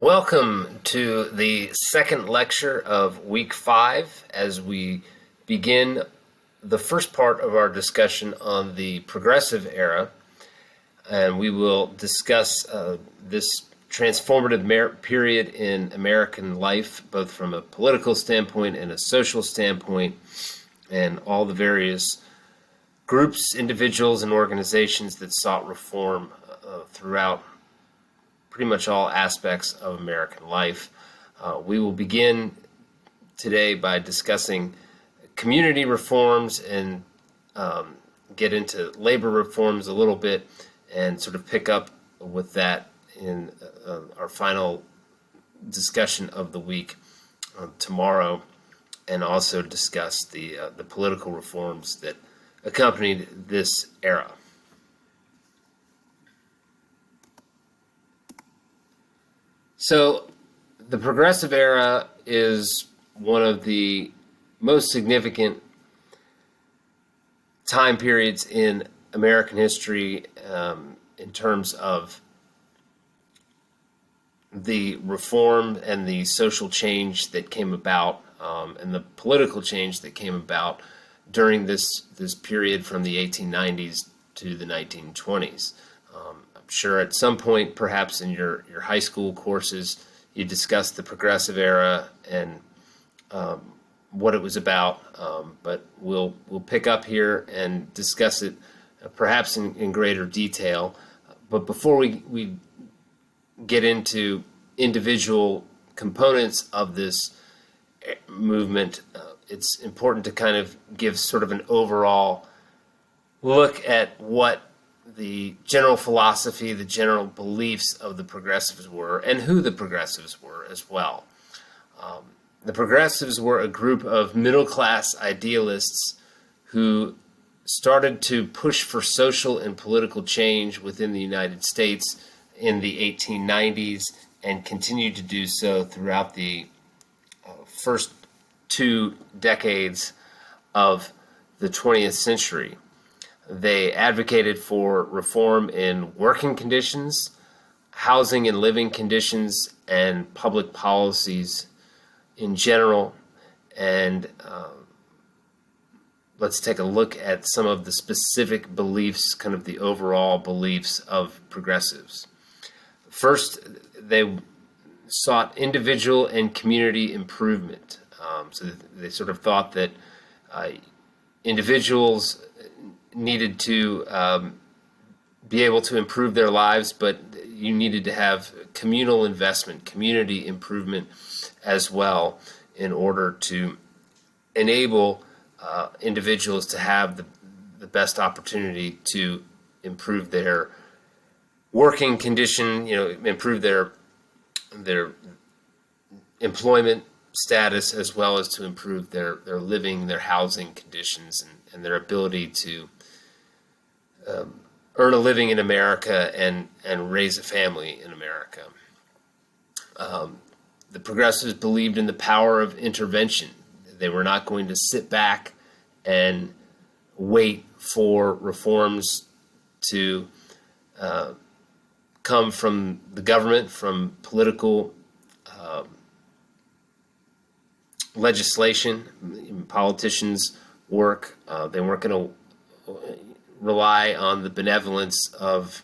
Welcome to the second lecture of week 5 as we begin the first part of our discussion on the progressive era, and we will discuss this transformative period in American life, both from a political standpoint and a social standpoint, and all the various groups, individuals, and organizations that sought reform throughout pretty much all aspects of American life. We will begin today by discussing community reforms and get into labor reforms a little bit and sort of pick up with that in our final discussion of the week tomorrow, and also discuss the political reforms that accompanied this era. So the progressive era is one of the most significant time periods in American history in terms of the reform and the social change that came about and the political change that came about during this period from the 1890s to the 1920s. I'm sure at some point, perhaps in your high school courses, you discussed the progressive era and what it was about, but we'll pick up here and discuss it perhaps in greater detail. But before we get into individual components of this movement, it's important to kind of give sort of an overall look at what the general philosophy, the general beliefs of the progressives were, and who the progressives were as well. The progressives were a group of middle-class idealists who started to push for social and political change within the United States in the 1890s and continued to do so throughout the first 2 decades of the 20th century. They advocated for reform in working conditions, housing and living conditions, and public policies in general. And let's take a look at some of the specific beliefs, kind of the overall beliefs of progressives. First, they sought individual and community improvement. So they sort of thought that individuals needed to be able to improve their lives, but you needed to have communal investment, community improvement as well, in order to enable individuals to have the best opportunity to improve their working condition, improve their employment status, as well as to improve their living, their housing conditions, and their ability to earn a living in America and raise a family in America. The progressives believed in the power of intervention. They were not going to sit back and wait for reforms to come from the government, from political legislation, politicians' work. They weren't going to rely on the benevolence of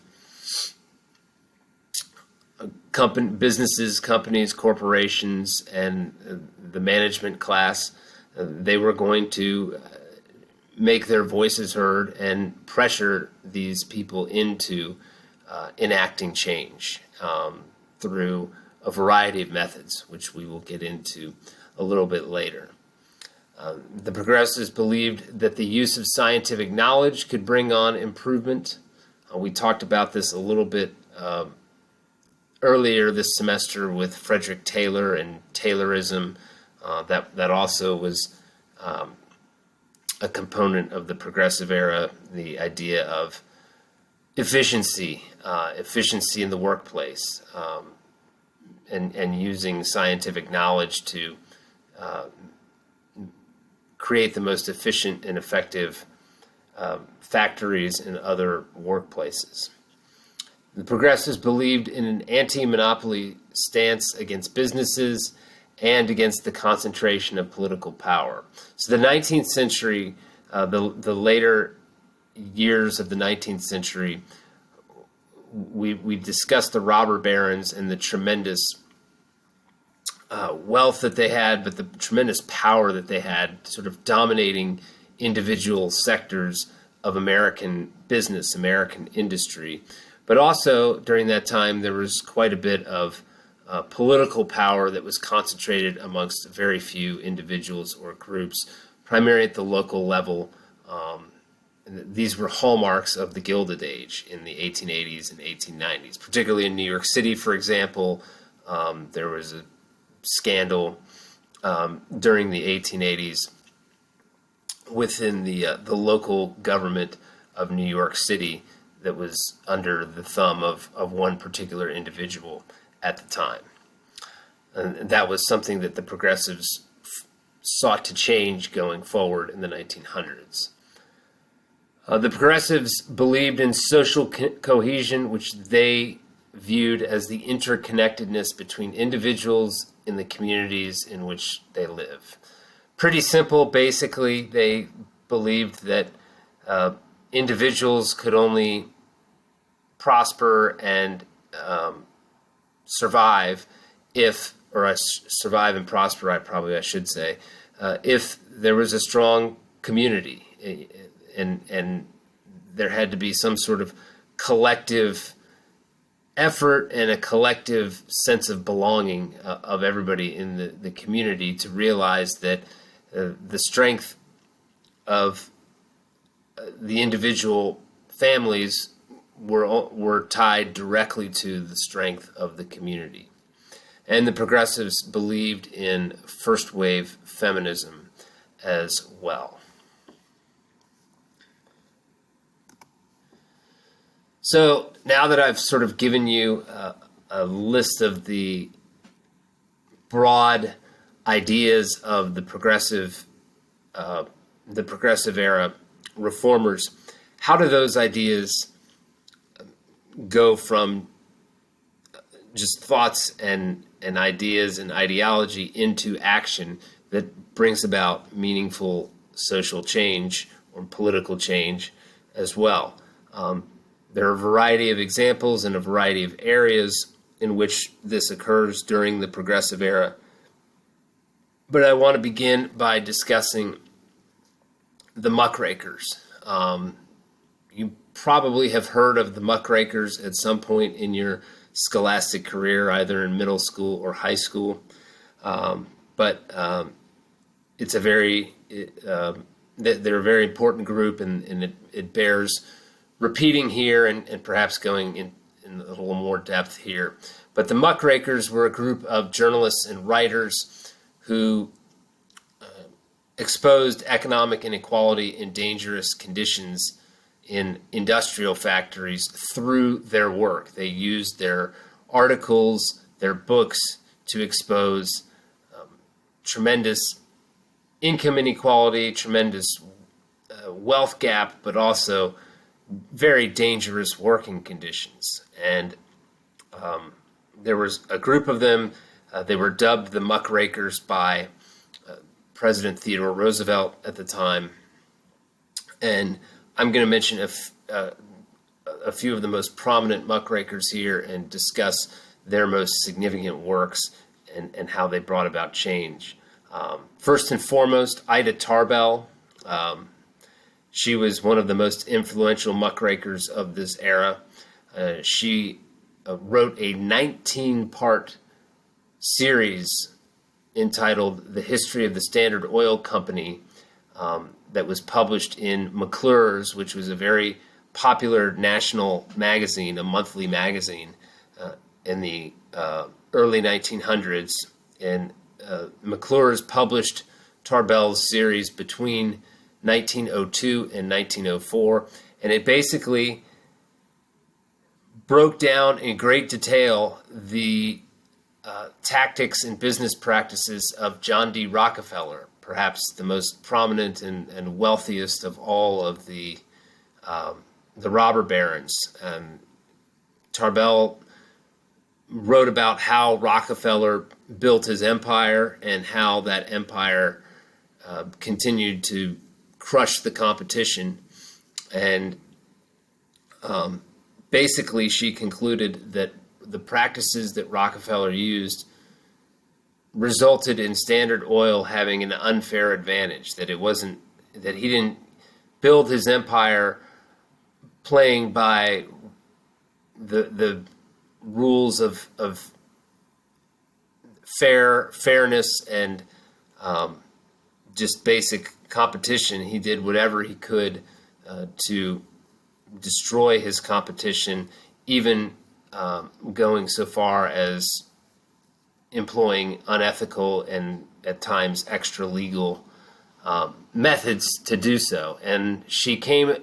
businesses, companies, corporations, and the management class. They were going to make their voices heard and pressure these people into enacting change through a variety of methods, which we will get into a little bit later. The progressives believed that the use of scientific knowledge could bring on improvement. We talked about this a little bit earlier this semester with Frederick Taylor and Taylorism. That also was a component of the progressive era, the idea of efficiency in the workplace, and using scientific knowledge to create the most efficient and effective factories and other workplaces. The progressives believed in an anti-monopoly stance against businesses and against the concentration of political power. So the 19th century, the later years of the 19th century, we discussed the robber barons and the tremendous wealth that they had, but the tremendous power that they had, sort of dominating individual sectors of American business, American industry. But also during that time, there was quite a bit of political power that was concentrated amongst very few individuals or groups, primarily at the local level. And these were hallmarks of the Gilded Age in the 1880s and 1890s, particularly in New York City, for example. There was a scandal during the 1880s within the local government of New York City that was under the thumb of one particular individual at the time. And that was something that the progressives sought to change going forward in the 1900s. The progressives believed in social cohesion, which they viewed as the interconnectedness between individuals in the communities in which they live. Pretty simple. Basically, they believed that individuals could only prosper and survive survive and prosper, I should say, if there was a strong community, and there had to be some sort of collective effort and a collective sense of belonging of everybody in the community to realize that the strength of the individual families were tied directly to the strength of the community. And the progressives believed in first wave feminism as well. So now that I've sort of given you a list of the broad ideas of the progressive era reformers, how do those ideas go from just thoughts and ideas and ideology into action that brings about meaningful social change or political change as well? There are a variety of examples and a variety of areas in which this occurs during the progressive era. But I want to begin by discussing the Muckrakers. You probably have heard of the Muckrakers at some point in your scholastic career, either in middle school or high school. But it's they're a very important group, and it bears repeating here and perhaps going in a little more depth here. But the Muckrakers were a group of journalists and writers who exposed economic inequality in dangerous conditions in industrial factories through their work. They used their articles, their books to expose tremendous income inequality, tremendous wealth gap, but also very dangerous working conditions. And there was a group of them. They were dubbed the Muckrakers by President Theodore Roosevelt at the time. And I'm going to mention a few of the most prominent Muckrakers here and discuss their most significant works and how they brought about change. First and foremost, Ida Tarbell. She was one of the most influential Muckrakers of this era. She wrote a 19-part series entitled The History of the Standard Oil Company that was published in McClure's, which was a very popular national magazine, a monthly magazine in the early 1900s. And McClure's published Tarbell's series between 1902 and 1904, and it basically broke down in great detail the tactics and business practices of John D. Rockefeller, perhaps the most prominent and wealthiest of all of the robber barons. Tarbell wrote about how Rockefeller built his empire and how that empire continued to crush the competition. And basically, she concluded that the practices that Rockefeller used resulted in Standard Oil having an unfair advantage, that he didn't build his empire playing by the rules of fairness and just basic competition. He did whatever he could to destroy his competition, even going so far as employing unethical and at times extra legal methods to do so. And she came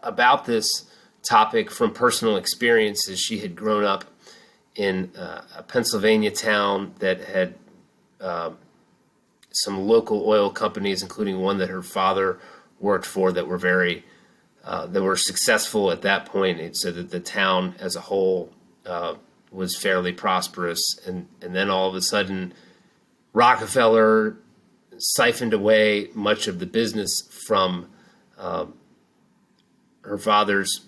about this topic from personal experiences. She had grown up in a Pennsylvania town that had some local oil companies, including one that her father worked for, that were successful at that point. And so that the town as a whole was fairly prosperous. And then all of a sudden, Rockefeller siphoned away much of the business from her father's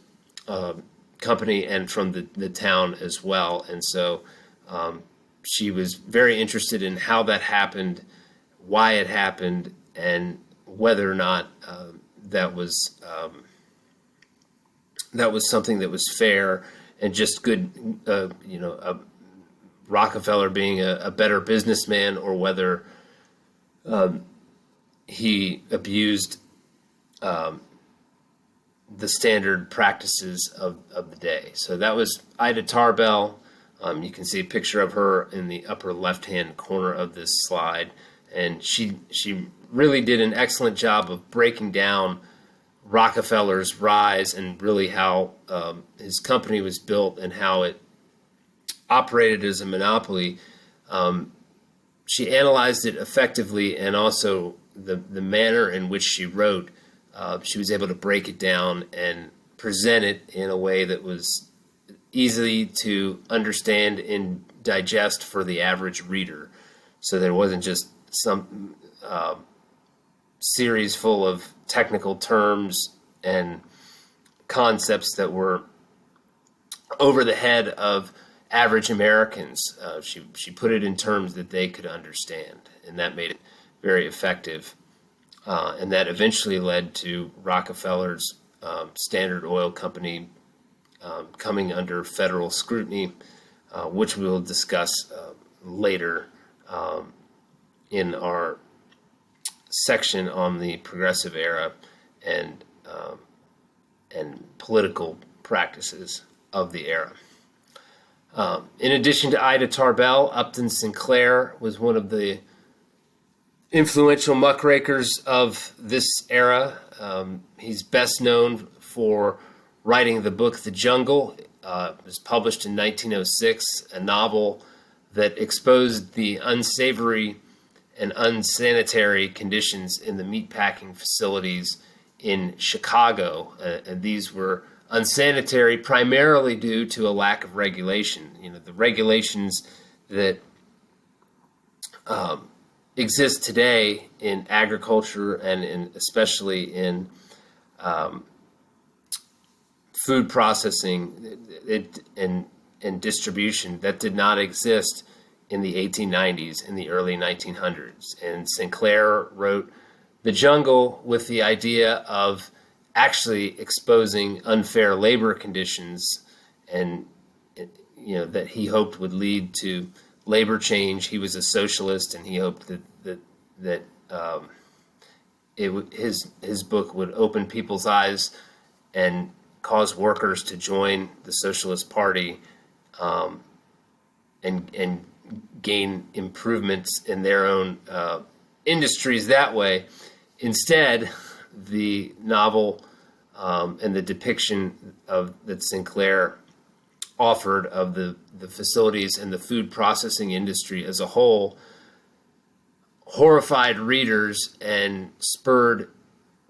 company and from the town as well. And so she was very interested in how that happened, why it happened, and whether or not that was something that was fair and just good, Rockefeller being a better businessman, or whether he abused the standard practices of the day. So that was Ida Tarbell. You can see a picture of her in the upper left-hand corner of this slide. And she really did an excellent job of breaking down Rockefeller's rise and really how his company was built and how it operated as a monopoly. She analyzed it effectively, and also the manner in which she wrote. She was able to break it down and present it in a way that was easy to understand and digest for the average reader. So there wasn't just some series full of technical terms and concepts that were over the head of average Americans. She put it in terms that they could understand, and that made it very effective. And that eventually led to Rockefeller's Standard Oil Company coming under federal scrutiny, which we will discuss later in our section on the Progressive Era and political practices of the era. In addition to Ida Tarbell, Upton Sinclair was one of the influential muckrakers of this era. He's best known for writing the book The Jungle. It was published in 1906, a novel that exposed the unsavory and unsanitary conditions in the meatpacking facilities in Chicago. And these were unsanitary primarily due to a lack of regulation. The regulations that exist today in agriculture and especially in food processing and distribution, that did not exist in the 1890s, in the early 1900s. And Sinclair wrote The Jungle with the idea of actually exposing unfair labor conditions, and that he hoped would lead to labor change. He was a socialist, and he hoped that his book would open people's eyes and cause workers to join the Socialist Party and gain improvements in their own industries that way. Instead, the novel and the depiction that Sinclair offered of the facilities and the food processing industry as a whole horrified readers and spurred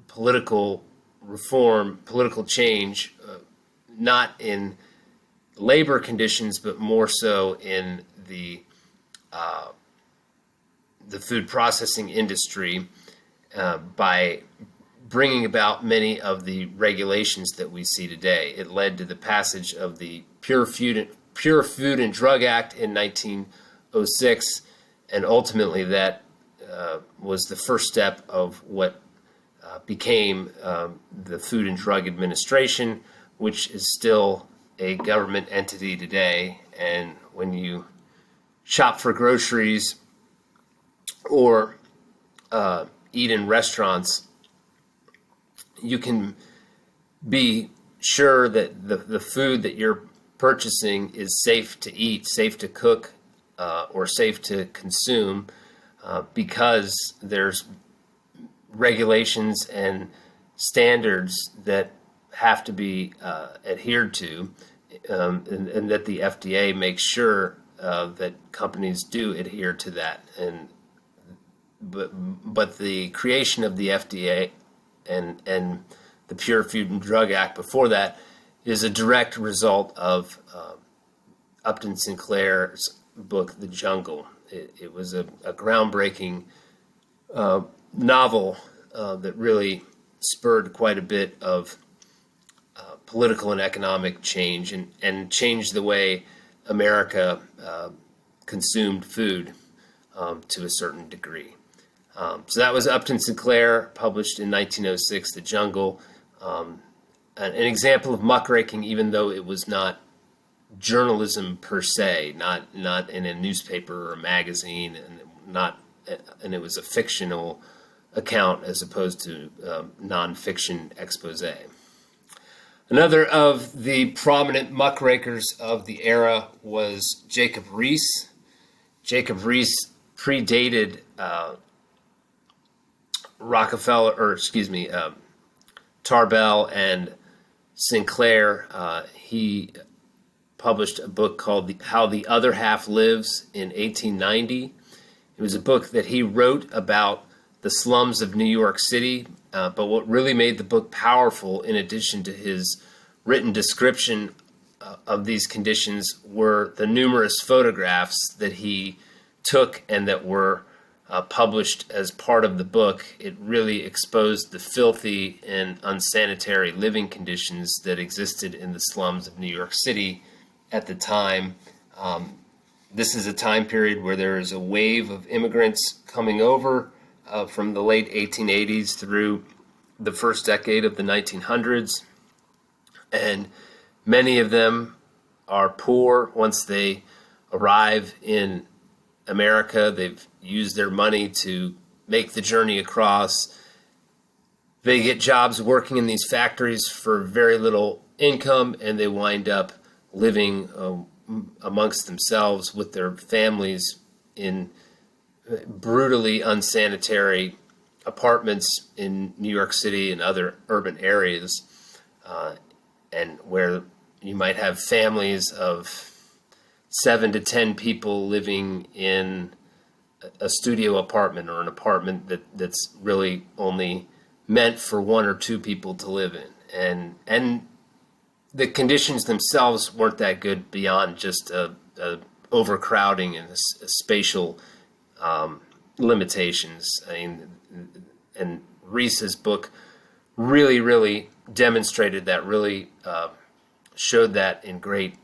political reform, political change, not in labor conditions, but more so in the food processing industry by bringing about many of the regulations that we see today. It led to the passage of the Pure Food and Drug Act in 1906, and ultimately that was the first step of what became the Food and Drug Administration, which is still a government entity today. And when you shop for groceries or eat in restaurants, you can be sure that the food that you're purchasing is safe to eat, safe to cook, or safe to consume, because there's regulations and standards that have to be adhered to, and that the FDA makes sure that companies do adhere to that. But the creation of the FDA and the Pure Food and Drug Act before that is a direct result of Upton Sinclair's book, The Jungle. It was a groundbreaking novel that really spurred quite a bit of political and economic change and changed the way America consumed food to a certain degree. So that was Upton Sinclair, published in 1906, The Jungle, an example of muckraking, even though it was not journalism per se, not in a newspaper or a magazine, and it was a fictional account as opposed to nonfiction expose. Another of the prominent muckrakers of the era was Jacob Riis. Jacob Riis predated Tarbell and Sinclair. He published a book called How the Other Half Lives in 1890. It was a book that he wrote about the slums of New York City, but what really made the book powerful, in addition to his written description of these conditions, were the numerous photographs that he took and that were published as part of the book. It really exposed the filthy and unsanitary living conditions that existed in the slums of New York City at the time. This is a time period where there is a wave of immigrants coming over from the late 1880s through the first decade of the 1900s, and many of them are poor. Once they arrive in America, they've used their money to make the journey across. They get jobs working in these factories for very little income, and they wind up living amongst themselves with their families in brutally unsanitary apartments in New York City and other urban areas, and where you might have families of 7 to 10 people living in a studio apartment, or an apartment that's really only meant for 1 or 2 people to live in. And the conditions themselves weren't that good beyond just overcrowding and spatial limitations. I mean, and Riis's book really demonstrated that, really showed that in great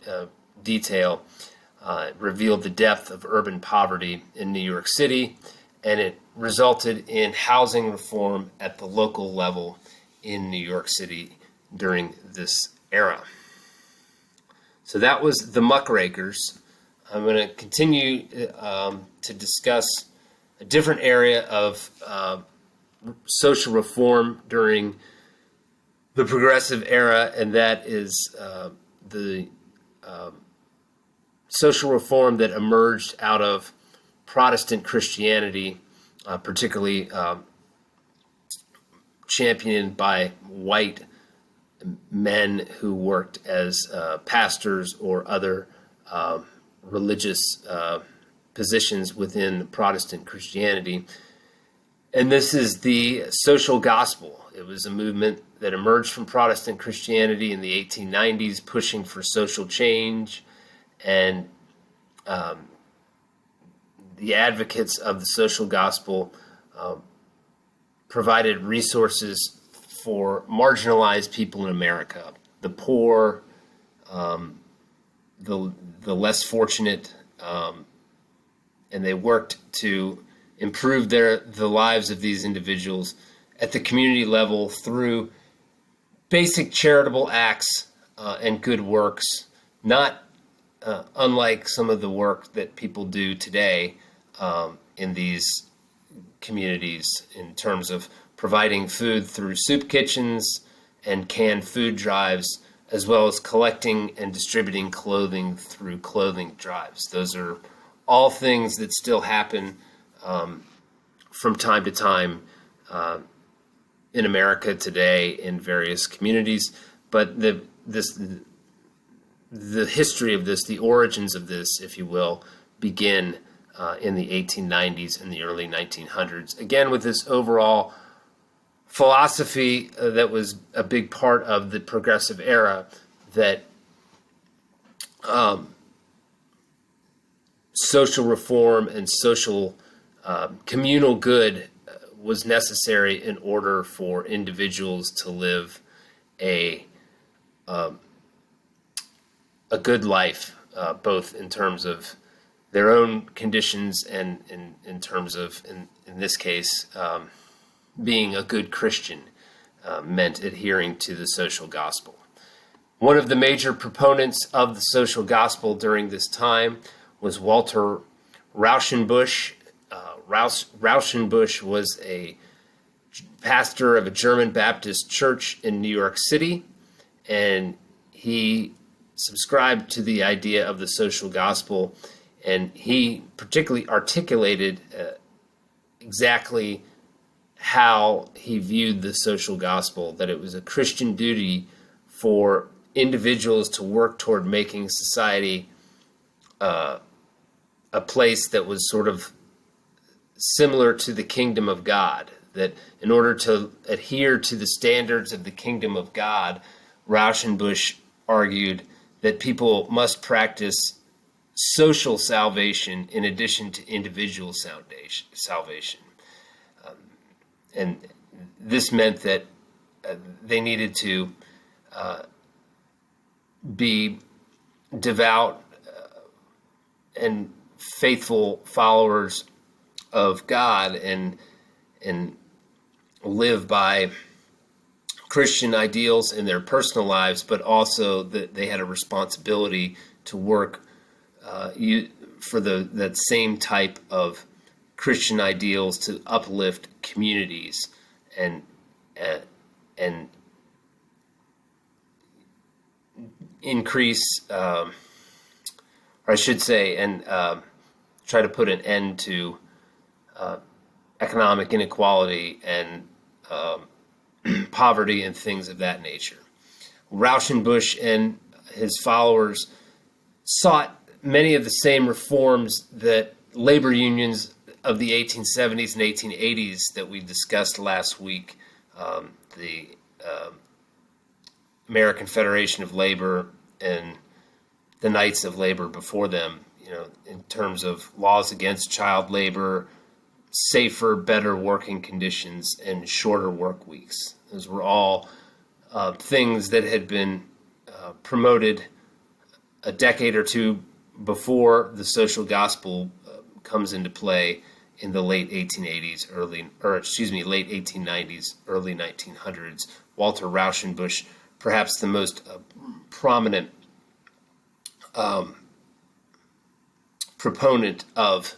detail. It revealed the depth of urban poverty in New York City, and it resulted in housing reform at the local level in New York City during this era. So that was the Muckrakers. I'm going to continue to discuss a different area of social reform during the Progressive era, and that is the social reform that emerged out of Protestant Christianity, particularly championed by white men who worked as pastors or other religious positions within Protestant Christianity. And this is the social gospel. It was a movement that emerged from Protestant Christianity in the 1890s, pushing for social change, and the advocates of the social gospel provided resources for marginalized people in America, the poor, the less fortunate, and they worked to improve the lives of these individuals at the community level through basic charitable acts and good works, not unlike some of the work that people do today in these communities in terms of providing food through soup kitchens and canned food drives, as well as collecting and distributing clothing through clothing drives. Those are all things that still happen from time to time in America today in various communities. But the history of this, the origins of this, if you will, begin in the 1890s and the early 1900s. Again, with this overall philosophy that was a big part of the progressive era, that social reform and social communal good was necessary in order for individuals to live a good life, both in terms of their own conditions and in terms of, in this case, being a good Christian meant adhering to the social gospel. One of the major proponents of the social gospel during this time was Walter Rauschenbusch. Rauschenbusch was a pastor of a German Baptist church in New York City, and he subscribed to the idea of the social gospel, and he particularly articulated exactly how he viewed the social gospel, that it was a Christian duty for individuals to work toward making society a place that was sort of similar to the kingdom of God, that in order to adhere to the standards of the kingdom of God, Rauschenbusch argued that people must practice social salvation in addition to individual salvation. And this meant that they needed to be devout and faithful followers of God and live by Christian ideals in their personal lives, but also that they had a responsibility to work for that same type of Christian ideals to uplift communities and increase, or I should say, and try to put an end to economic inequality and poverty and things of that nature. Rauschenbusch and his followers sought many of the same reforms that labor unions of the 1870s and 1880s that we discussed last week, the American Federation of Labor and the Knights of Labor before them, in terms of laws against child labor, safer, better working conditions, and shorter work weeks. Those were all things that had been promoted a decade or two before the social gospel comes into play in the late 1890s, late 1890s, early 1900s. Walter Rauschenbusch, perhaps the most prominent proponent of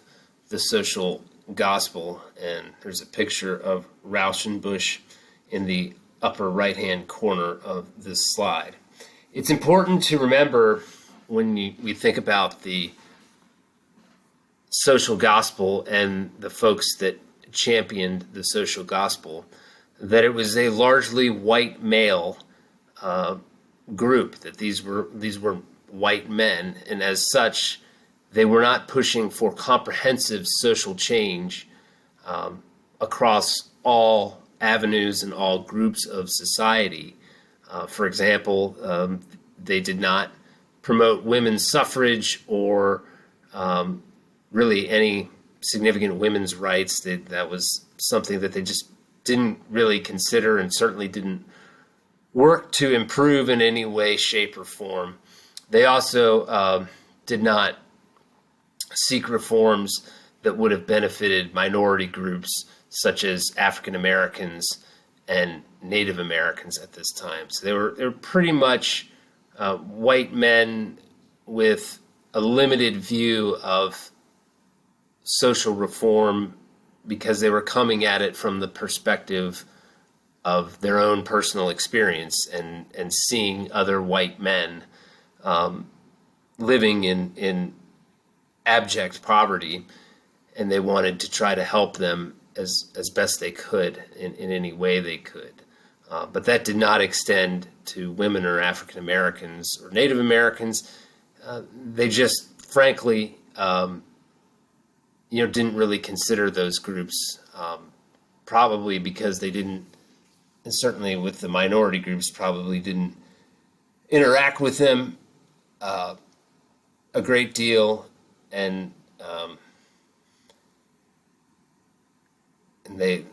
the social gospel, and there's a picture of Rauschenbusch in the upper right-hand corner of this slide. It's important to remember when we think about the social gospel and the folks that championed the social gospel, that it was a largely white male group, that these were white men, and as such, they were not pushing for comprehensive social change across all avenues and all groups of society. For example, they did not promote women's suffrage or really any significant women's rights. That was something that they just didn't really consider, and certainly didn't work to improve in any way, shape, or form. They also did not seek reforms that would have benefited minority groups such as African Americans and Native Americans at this time. So they were pretty much white men with a limited view of social reform, because they were coming at it from the perspective of their own personal experience and seeing other white men living in abject poverty, and they wanted to try to help them as best they could in any way they could. But that did not extend to women or African Americans or Native Americans. They just, frankly, didn't really consider those groups, probably because they didn't, and certainly with the minority groups, probably didn't interact with them a great deal, and they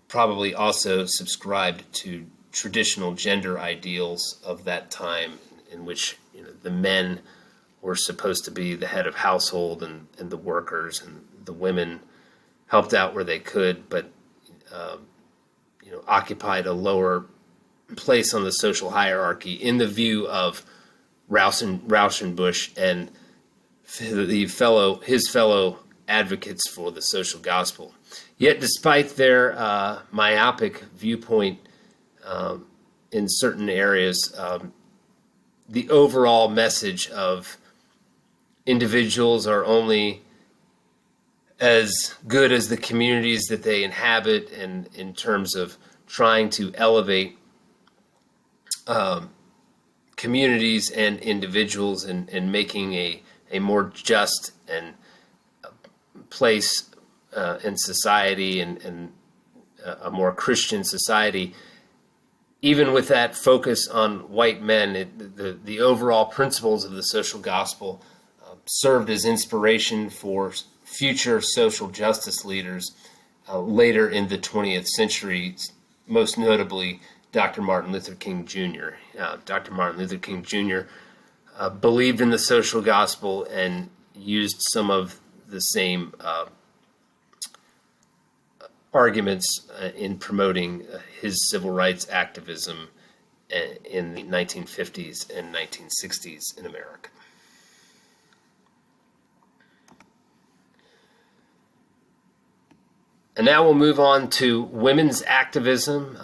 probably also subscribed to traditional gender ideals of that time, in which the men were supposed to be the head of household and the workers, and the women helped out where they could, but occupied a lower place on the social hierarchy in the view of Rauschenbusch and his fellow advocates for the social gospel. Yet, despite their myopic viewpoint in certain areas, the overall message of individuals are only as good as the communities that they inhabit, and in terms of trying to elevate communities and individuals and making a more just and place in society and a more Christian society. Even with that focus on white men, the overall principles of the social gospel served as inspiration for future social justice leaders later in the 20th century, most notably Dr. Martin Luther King Jr. Dr. Martin Luther King Jr. Believed in the social gospel and used some of the same arguments in promoting his civil rights activism in the 1950s and 1960s in America. And now we'll move on to women's activism.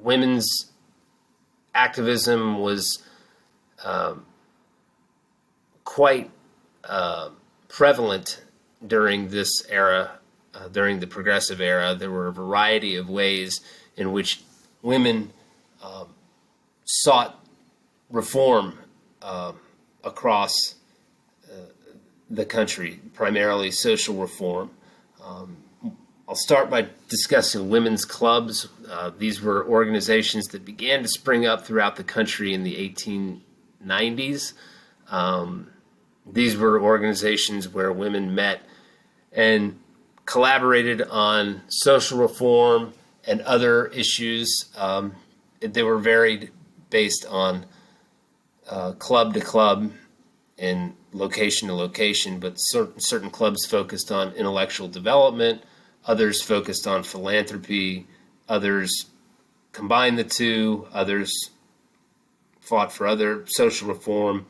Women's activism was quite prevalent during this era, during the progressive era. There were a variety of ways in which women sought reform across the country, primarily social reform. I'll start by discussing women's clubs. These were organizations that began to spring up throughout the country in the 1890s. These were organizations where women met and collaborated on social reform and other issues. They were varied based on club to club and location to location, but certain clubs focused on intellectual development, others focused on philanthropy, others combined the two, others fought for other social reform,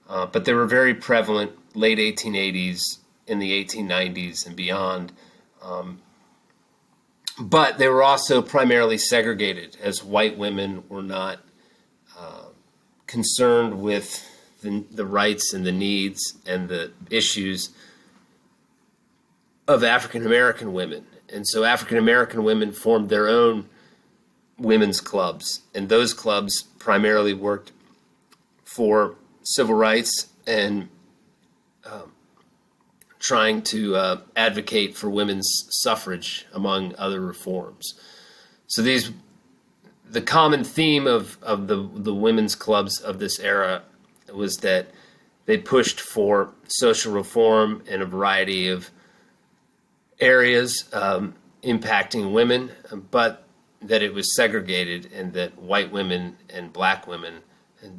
but they were very prevalent late 1880s, in the 1890s and beyond. But they were also primarily segregated, as white women were not concerned with the rights and the needs and the issues of African American women. And so African American women formed their own women's clubs, and those clubs primarily worked for civil rights and trying to advocate for women's suffrage, among other reforms. So the common theme of the women's clubs of this era was that they pushed for social reform in a variety of areas impacting women, but that it was segregated and that white women and black women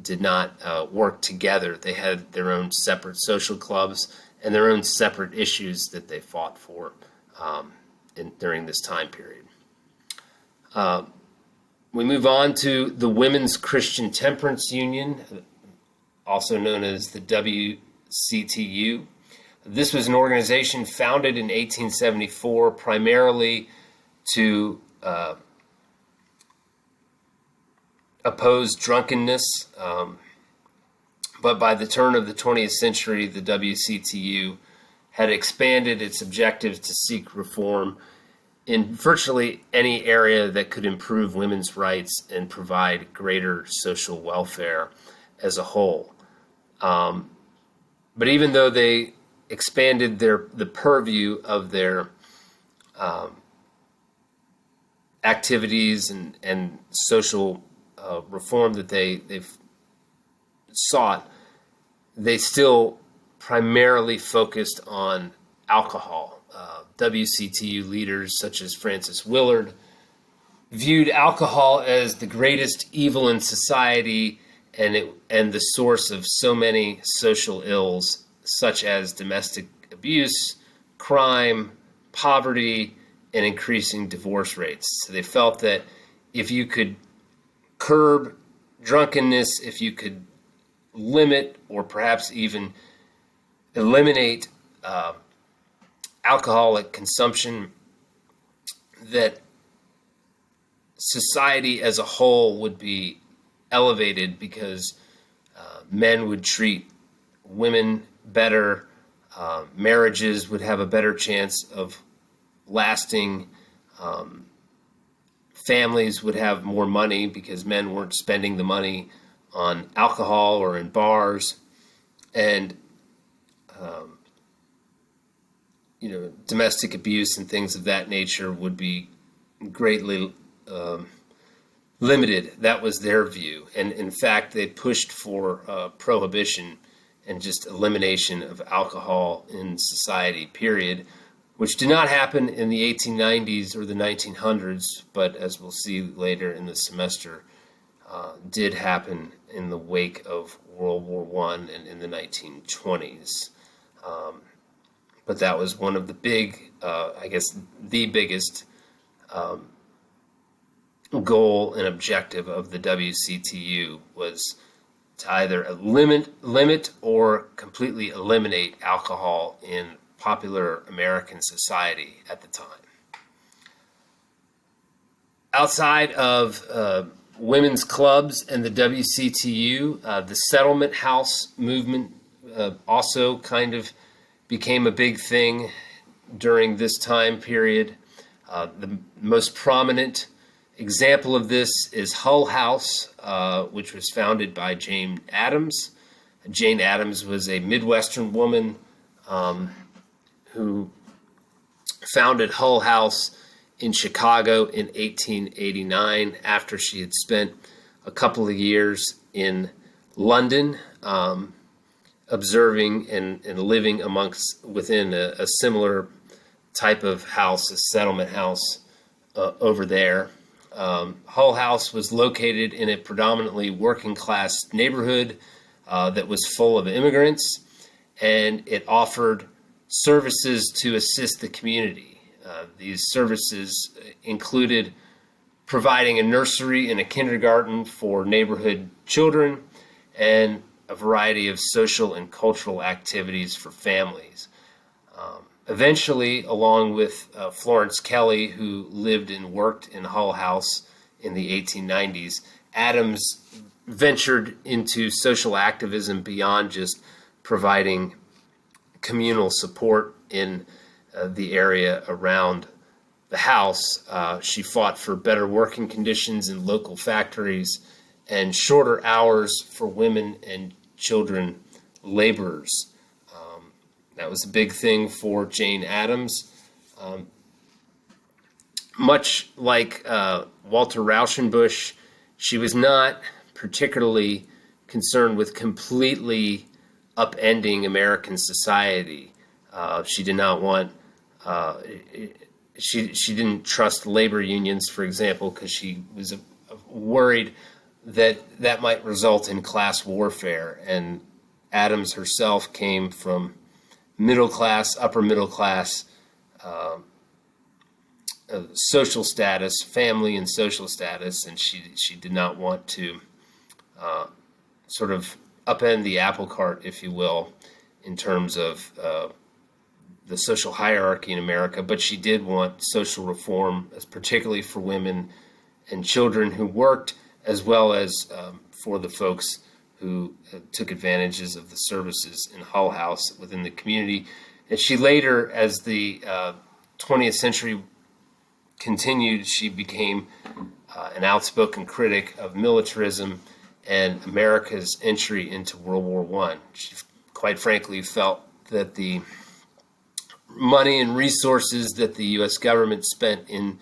did not work together. They had their own separate social clubs and their own separate issues that they fought for during this time period. We move on to the Women's Christian Temperance Union, also known as the WCTU. This was an organization founded in 1874 primarily to oppose drunkenness, but by the turn of the 20th century, the WCTU had expanded its objectives to seek reform in virtually any area that could improve women's rights and provide greater social welfare as a whole. But even though they expanded the purview of their activities and social reform that they've sought, they still primarily focused on alcohol. WCTU leaders such as Frances Willard viewed alcohol as the greatest evil in society and the source of so many social ills such as domestic abuse, crime, poverty, and increasing divorce rates. So they felt that if you could curb drunkenness, if you could limit or perhaps even eliminate alcoholic consumption, that society as a whole would be elevated because men would treat women better, marriages would have a better chance of lasting, families would have more money because men weren't spending the money on alcohol or in bars, and domestic abuse and things of that nature would be greatly limited. That was their view. And in fact, they pushed for prohibition and just elimination of alcohol in society, period, which did not happen in the 1890s or the 1900s, but as we'll see later in the semester, did happen in the wake of World War I and in the 1920s. But that was one of the big, the biggest goal and objective of the WCTU was to either limit or completely eliminate alcohol in popular American society at the time. Outside of women's clubs and the WCTU, the settlement house movement also kind of became a big thing during this time period. The most prominent example of this is Hull House, which was founded by Jane Addams. Jane Addams was a Midwestern woman who founded Hull House in Chicago in 1889 after she had spent a couple of years in London, observing and living within a similar type of house, a settlement house over there. Hull House was located in a predominantly working class neighborhood that was full of immigrants, and it offered services to assist the community. These services included providing a nursery and a kindergarten for neighborhood children and a variety of social and cultural activities for families. Eventually, along with Florence Kelly, who lived and worked in Hull House in the 1890s, Addams ventured into social activism beyond just providing communal support in the area around the house. She fought for better working conditions in local factories and shorter hours for women and children laborers. That was a big thing for Jane Addams. Much like Walter Rauschenbusch, she was not particularly concerned with completely upending American society. She did not want. She didn't trust labor unions, for example, because she was worried that might result in class warfare. And Addams herself came from upper middle class social status, family and social status, and she did not want to sort of upend the apple cart, if you will, in terms of the social hierarchy in America. But she did want social reform, particularly for women and children who worked, as well as for the folks who took advantages of the services in Hull House within the community. And she later, as the 20th century continued, she became an outspoken critic of militarism and America's entry into World War I. She, quite frankly, felt that the money and resources that the U.S. government spent in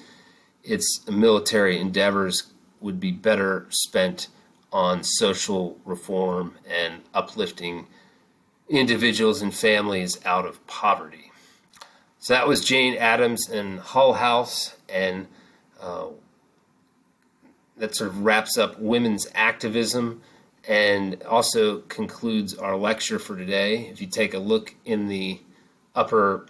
its military endeavors would be better spent on social reform and uplifting individuals and families out of poverty. So that was Jane Addams and Hull House, and that sort of wraps up women's activism and also concludes our lecture for today. If you take a look in the upper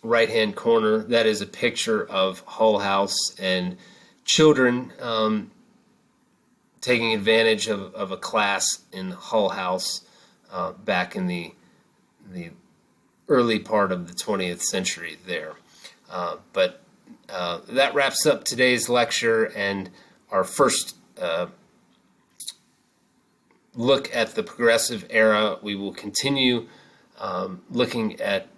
right-hand corner, that is a picture of Hull House and children taking advantage of a class in Hull House back in the early part of the 20th century there. But that wraps up today's lecture and our first look at the progressive era. We will continue looking at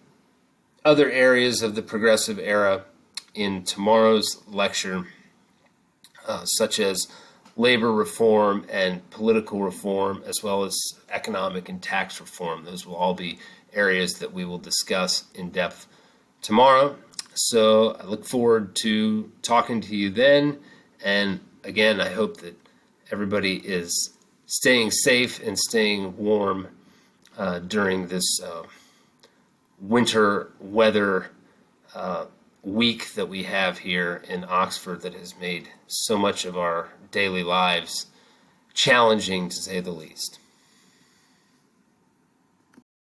other areas of the progressive era in tomorrow's lecture, such as labor reform and political reform, as well as economic and tax reform. Those will all be areas that we will discuss in depth tomorrow. So I look forward to talking to you then. And again, I hope that everybody is staying safe and staying warm during this winter weather week that we have here in Oxford that has made so much of our daily lives challenging, to say the least.